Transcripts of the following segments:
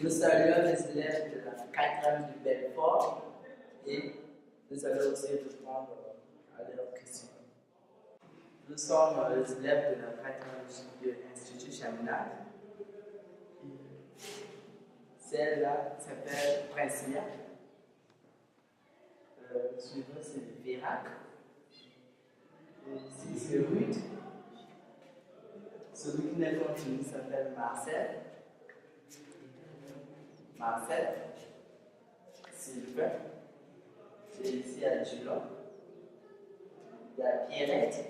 Nous saluons les élèves de la 4e de Belfort et nous allons aussi répondre à leurs questions. Nous sommes les élèves de la 4e de l'Institut Chaminade. Celle-là s'appelle Princilia. Le suivant, c'est Vérac. Ici, c'est Ruth. Celui qui n'est pas fini s'appelle Marcel. Sylvain. C'est ici à Julon. Il y a Pierrette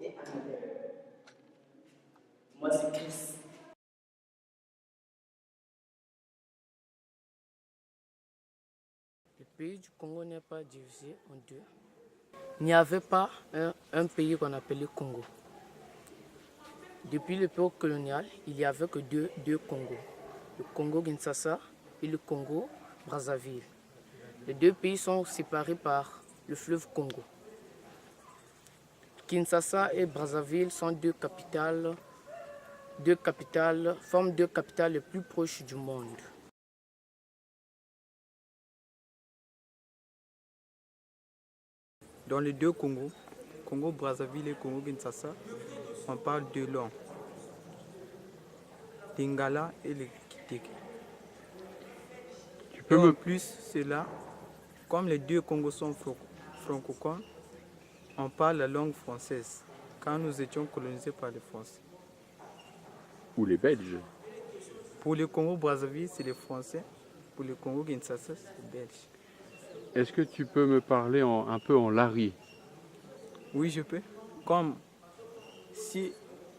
et Annabelle. Moi, c'est Chris. Le pays du Congo n'est pas divisé en deux. Il n'y avait pas un pays qu'on appelait Congo. Depuis l'époque coloniale, il n'y avait que deux Congos. Le Congo-Kinshasa et le Congo-Brazzaville. Les deux pays sont séparés par le fleuve Congo. Kinshasa et Brazzaville sont forment deux capitales les plus proches du monde. Dans les deux Congos, Congo-Brazzaville et Congo-Kinshasa, on parle deux langues, l'Ingala et le Kiteke. En plus, cela, comme les deux Congos sont francophones, on parle la langue française, quand nous étions colonisés par les Français. Ou les Belges. Pour le Congo-Brazzaville, c'est les Français. Pour le Congo-Kinshasa, c'est les Belges. Est-ce que tu peux me parler un peu en lari? Oui, je peux. Comme si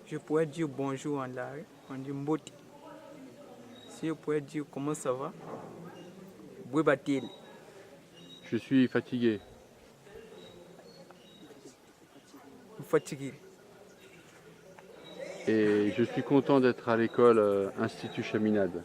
je pourrais dire bonjour en lari, on dit mboti. Si je pourrais dire comment ça va, bouebatil. Je suis fatigué. Fatigué. Et je suis content d'être à l'école Institut Chaminade.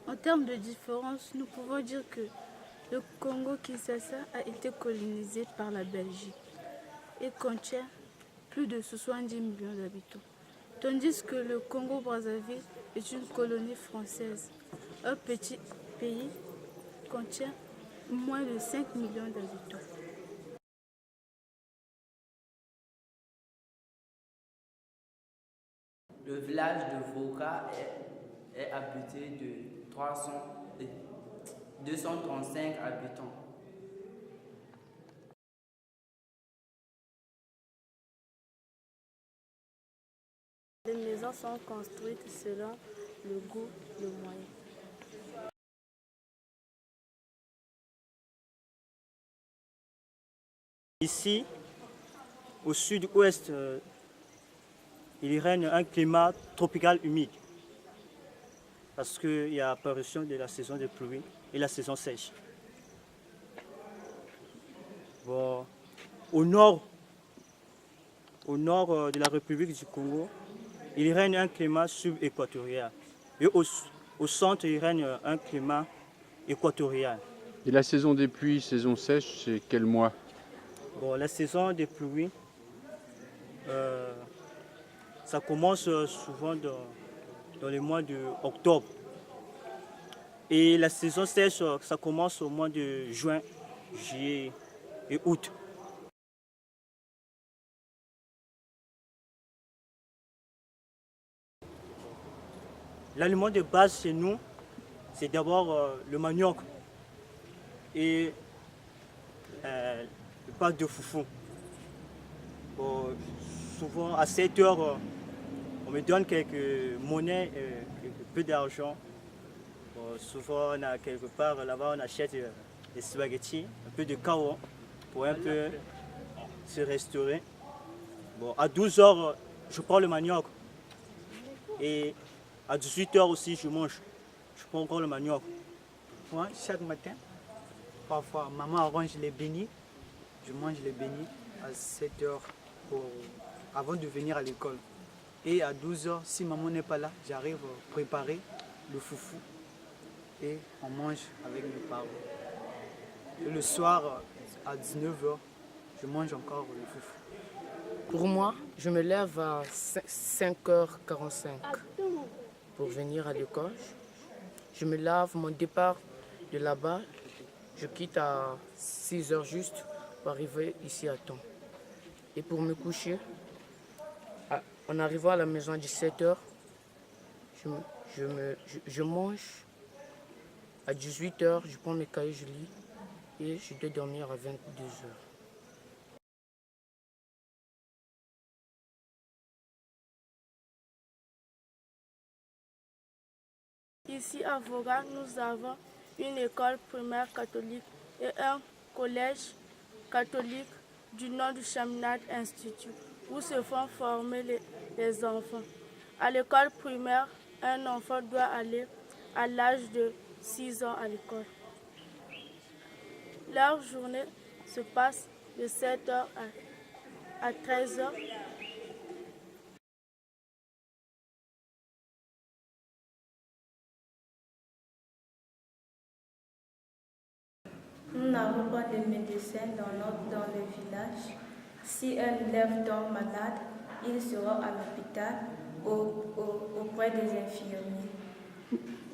En termes de différence, nous pouvons dire que le Congo-Kinshasa a été colonisé par la Belgique et contient plus de 70 millions d'habitants, tandis que le Congo-Brazzaville est une colonie française. Un petit pays contient moins de 5 millions d'habitants. Le village de Voka est habité de 235 habitants. Les maisons sont construites selon le goût, le moyen. Ici, au sud-ouest, il règne un climat tropical humide parce qu'il y a apparition de la saison des pluies et la saison sèche. Bon, au nord de la République du Congo, il règne un climat sub-équatorial. Et au centre, il règne un climat équatorial. Et la saison des pluies, saison sèche, c'est quel mois? Bon, la saison des pluies, ça commence souvent dans les mois d'octobre. Et la saison sèche, ça commence au mois de juin, juillet et août. L'aliment de base chez nous, c'est d'abord le manioc et le pâte de foufou. Bon, souvent à 7 heures, on me donne quelques monnaies, peu d'argent. Bon, souvent, on a quelque part là-bas, on achète des spaghettis, un peu de cao pour un peu se restaurer. Bon, à 12 heures, je prends le manioc. Et à 18 heures aussi, je mange. Je prends encore le manioc. Moi, chaque matin, parfois, maman arrange les beignets. Je mange les beignets à 7 heures avant de venir à l'école. Et à 12 heures, si maman n'est pas là, j'arrive à préparer le foufou et on mange avec mes parents. Et le soir, à 19 heures, je mange encore le foufou. Pour moi, je me lève à 5h45 pour venir à l'école. Je me lave, mon départ de là-bas, je quitte à 6h juste pour arriver ici à temps. Et pour me coucher, en arrivant à la maison à 17h, je mange. À 18h, je prends mes cahiers, je lis et je dois dormir à 22h. Ici à Voga, nous avons une école primaire catholique et un collège catholique du nom du Chaminade Institute, où se font former les enfants. À l'école primaire, un enfant doit aller à l'âge de 6 ans à l'école. Leur journée se passe de 7h à 13h. Nous n'avons pas de médecin dans le village. Si un élève tombe malade, il sera à l'hôpital auprès des infirmiers.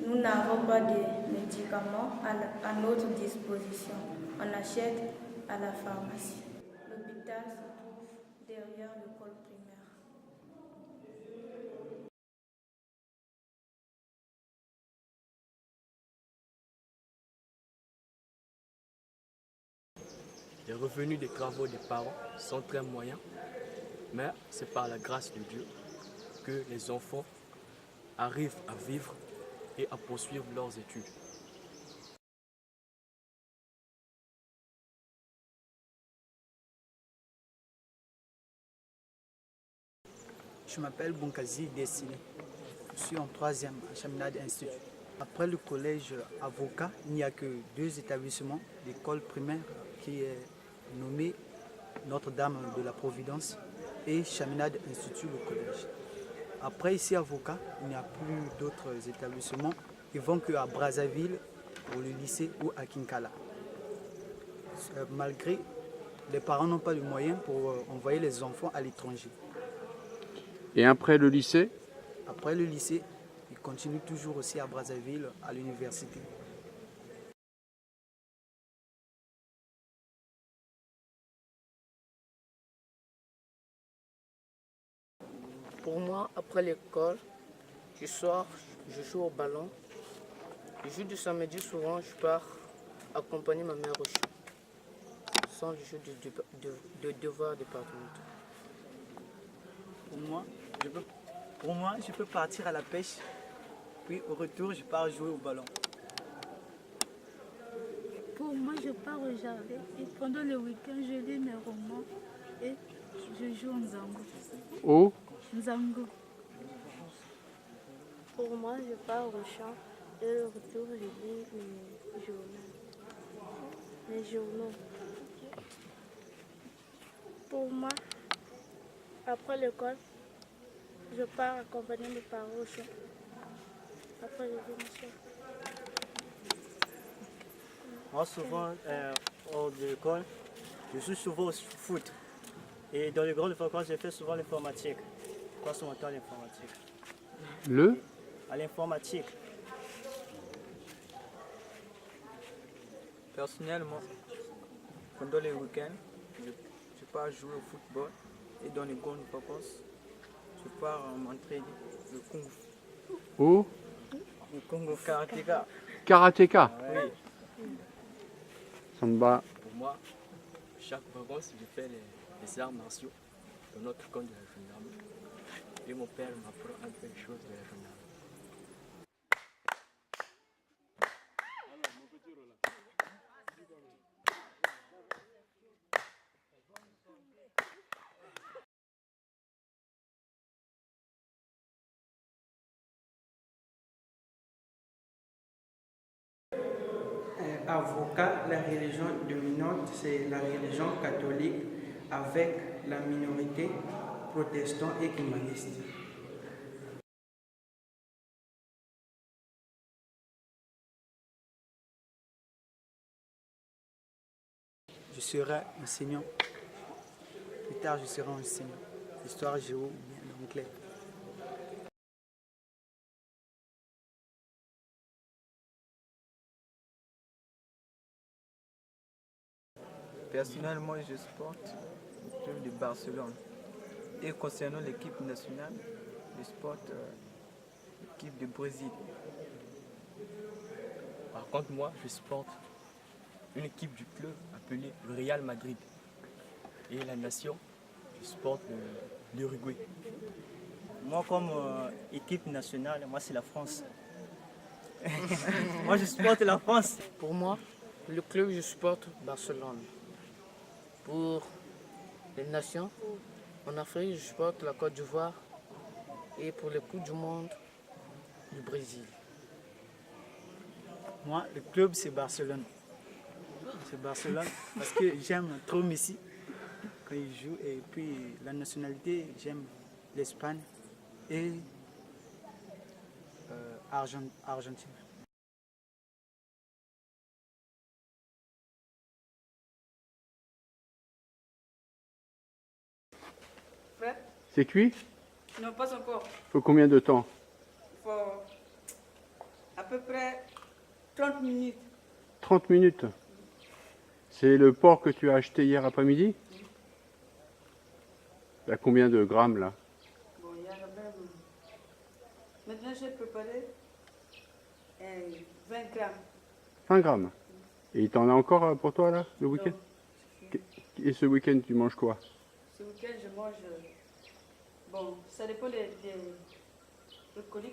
Nous n'avons pas de médicaments à notre disposition. On achète à la pharmacie. L'hôpital se trouve derrière l'école primaire. Les revenus des travaux des parents sont très moyens, mais c'est par la grâce de Dieu que les enfants arrivent à vivre et à poursuivre leurs études. Je m'appelle Bonkazi Dessiné. Je suis en 3e à Chaminade Institute. Après le collège avocat, il n'y a que 2 établissements d'école primaire qui est nommé Notre-Dame de la Providence et Chaminade Institut, le collège. Après, ici, avocat, il n'y a plus d'autres établissements. Ils vont qu'à Brazzaville, pour le lycée, ou à Kinkala. Malgré, les parents n'ont pas de moyens pour envoyer les enfants à l'étranger. Et après le lycée? Après le lycée, ils continuent toujours aussi à Brazzaville, à l'université. Pour moi, après l'école, je sors, je joue au ballon. Le jour du samedi, souvent, je pars accompagner ma mère au champ. Sans le jour de devoirs départementaux. Pour moi, je peux partir à la pêche, puis au retour, je pars jouer au ballon. Pour moi, je pars au jardin et pendant le week-end, je lis mes romans et je joue en Nzango. Oh, Nzango. Pour moi, je pars au champ et au retour, je lis mes journaux. Mes journaux. Pour moi, après l'école, je pars accompagner mes parents au champ. Après, je vais me faire. Moi, souvent, hors de l'école, je joue souvent au foot. Et dans les grandes vacances, je fais souvent l'informatique. Je passe mon temps à l'informatique. À l'informatique. Personnellement, pendant les week-ends, je pars jouer au football et dans les grandes vacances, je pars m'entraîner le Kung Fu. oh, Le Kung Fu Karateka. karatéka. Oui. Ça me bat. Pour moi, chaque vacances, je fais les arts martiaux dans notre camp de la gendarmerie. Et mon père m'apprend un peu de choses de la gendarmerie. Avocat, la religion dominante, c'est la religion catholique avec la minorité protestante et humaniste. je serai enseignant. Plus tard, je serai enseignant. Histoire, géo ou bien anglais. Personnellement, je supporte le club de Barcelone. Et concernant l'équipe nationale, je supporte l'équipe du Brésil. Par contre, moi, je supporte une équipe du club appelée le Real Madrid. Et la nation, je supporte l'Uruguay. Moi, comme équipe nationale, moi, c'est la France. Moi, je supporte la France. Pour moi, le club, je supporte Barcelone. Pour les nations, en Afrique, je supporte la Côte d'Ivoire. Et pour les Coupes du Monde, du Brésil. Moi, le club, c'est Barcelone. C'est Barcelone parce que j'aime trop Messi quand il joue. Et puis, la nationalité, j'aime l'Espagne et Argentine. Prêt? C'est cuit? Non, pas encore. Faut combien de temps? Il faut à peu près 30 minutes. 30 minutes. C'est le porc que tu as acheté hier après-midi? Il y a combien de grammes là? Bon, il y a quand même... Maintenant, j'ai préparé 20 grammes. 20 grammes. Et il t'en a encore pour toi là, le week-end? Et ce week-end, tu manges quoi? Ce week-end, je mange... Bon, ça dépend des colis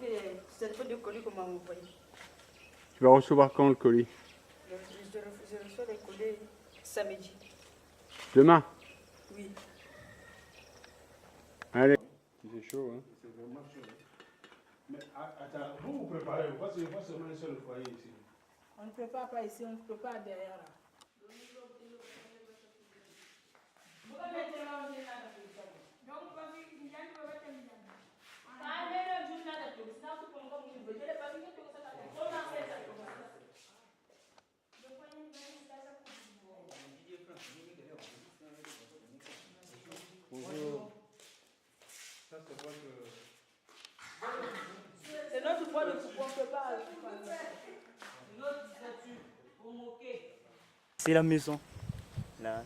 ça dépend du colis qu'on m'a envoyé. Tu vas recevoir quand le colis? Je reçois les colis samedi. Demain? Oui. Allez. C'est chaud, hein? C'est vraiment chaud. Mais attends, vous préparez, parce que pas seulement un seul foyer ici. On ne prépare pas ici, on se prépare derrière. Bonjour. Ça, c'est notre bois de coupe, on ne peut pas. Notre statue, pour moquer. C'est la maison, là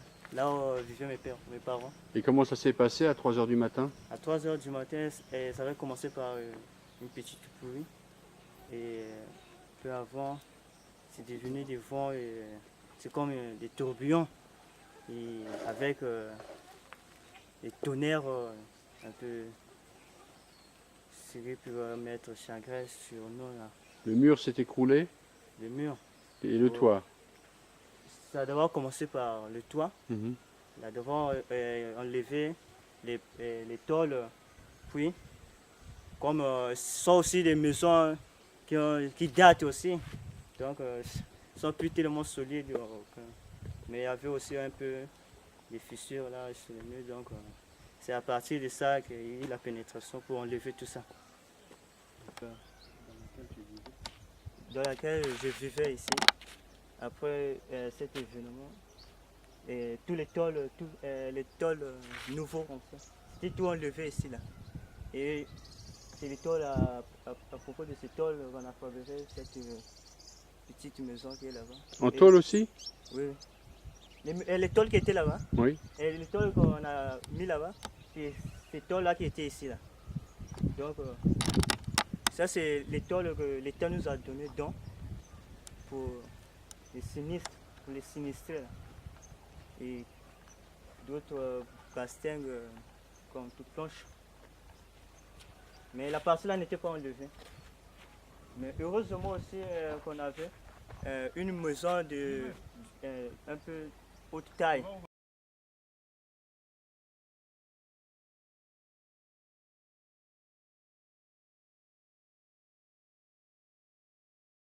où vivaient mes parents. Et comment ça s'est passé à 3 h du matin? À 3 h du matin, ça avait commencé par une petite pluie. Et peu avant, c'est devenu des vents, c'est comme des tourbillons. Et avec des tonnerres un peu serrés pour mettre chagrin sur nous. Là. Le mur s'est écroulé? Le mur. Et le toit? Ça a d'abord commencé par le toit. Là devant, enlever les tôles. Puis, comme ce sont aussi des maisons qui datent aussi. Donc, ne sont plus tellement solides. Mais il y avait aussi un peu des fissures là sur le mur. Donc, c'est à partir de ça qu'il y a eu la pénétration pour enlever tout ça. Dans laquelle je vivais ici. Après cet événement, et tous les tôles nouveaux, c'était tout enlevé ici là. Et c'est les tôles à propos de ces tôles qu'on a fabriqué cette petite maison qui est là-bas. En tôle aussi? Oui. Les tôles qui étaient là-bas. Oui. Et les tôles qu'on a mis là-bas, c'est ces tôles là qui étaient ici là. Donc ça c'est les tôles que l'État nous a donné donc pour les sinistres, pour les sinistrés là. Et d'autres bastingues comme toute planche. Mais la partie là n'était pas enlevée. Mais heureusement aussi qu'on avait une maison de un peu haute taille.